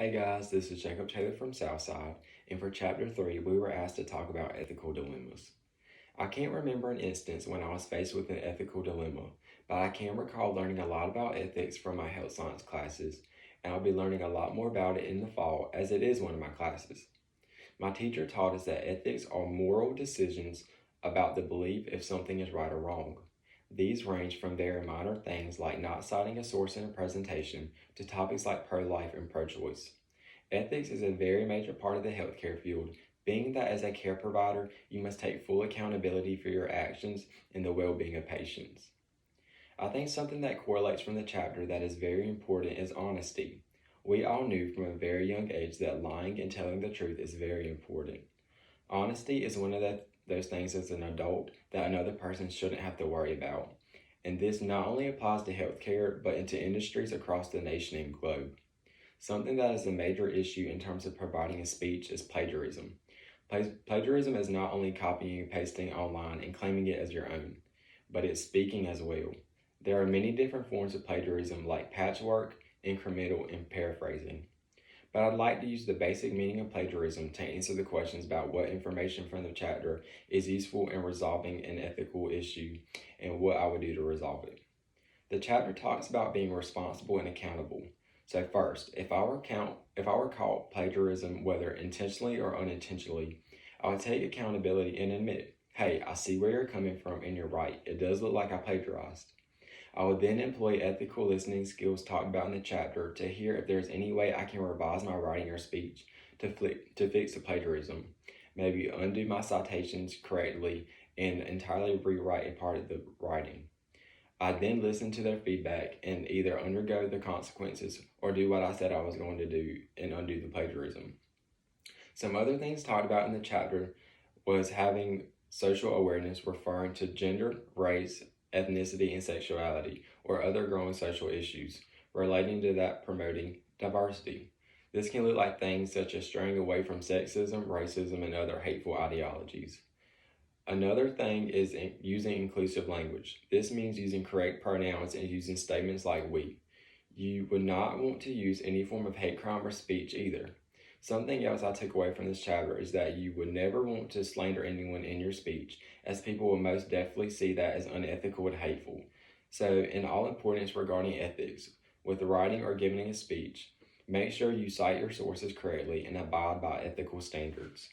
Hey guys, this is Jacob Taylor from Southside, and for Chapter 3, we were asked to talk about ethical dilemmas. I can't remember an instance when I was faced with an ethical dilemma, but I can recall learning a lot about ethics from my health science classes, and I'll be learning a lot more about it in the fall as it is one of my classes. My teacher taught us that ethics are moral decisions about the belief if something is right or wrong. These range from very minor things like not citing a source in a presentation to topics like pro life and pro choice. Ethics is a very major part of the healthcare field, being that as a care provider, you must take full accountability for your actions and the well being of patients. I think something that correlates from the chapter that is very important is honesty. We all knew from a very young age that lying and telling the truth is very important. Honesty is one of those things as an adult that another person shouldn't have to worry about. And this not only applies to healthcare, but into industries across the nation and globe. Something that is a major issue in terms of providing a speech is plagiarism. Plagiarism is not only copying and pasting online and claiming it as your own, but it's speaking as well. There are many different forms of plagiarism like patchwork, incremental, and paraphrasing. But I'd like to use the basic meaning of plagiarism to answer the questions about what information from the chapter is useful in resolving an ethical issue and what I would do to resolve it. The chapter talks about being responsible and accountable. So first, if I were caught plagiarism, whether intentionally or unintentionally, I would take accountability and admit, hey, I see where you're coming from and you're right. It does look like I plagiarized. I would then employ ethical listening skills talked about in the chapter to hear if there's any way I can revise my writing or speech to fix the plagiarism, maybe undo my citations correctly and entirely rewrite a part of the writing. I then listen to their feedback and either undergo the consequences or do what I said I was going to do and undo the plagiarism. Some other things talked about in the chapter was having social awareness referring to gender, race, ethnicity, and sexuality, or other growing social issues relating to that promoting diversity. This can look like things such as straying away from sexism, racism, and other hateful ideologies. Another thing is using inclusive language. This means using correct pronouns and using statements like we. You would not want to use any form of hate crime or speech either. Something else I took away from this chapter is that you would never want to slander anyone in your speech, as people will most definitely see that as unethical and hateful. So, in all importance regarding ethics, with writing or giving a speech, make sure you cite your sources correctly and abide by ethical standards.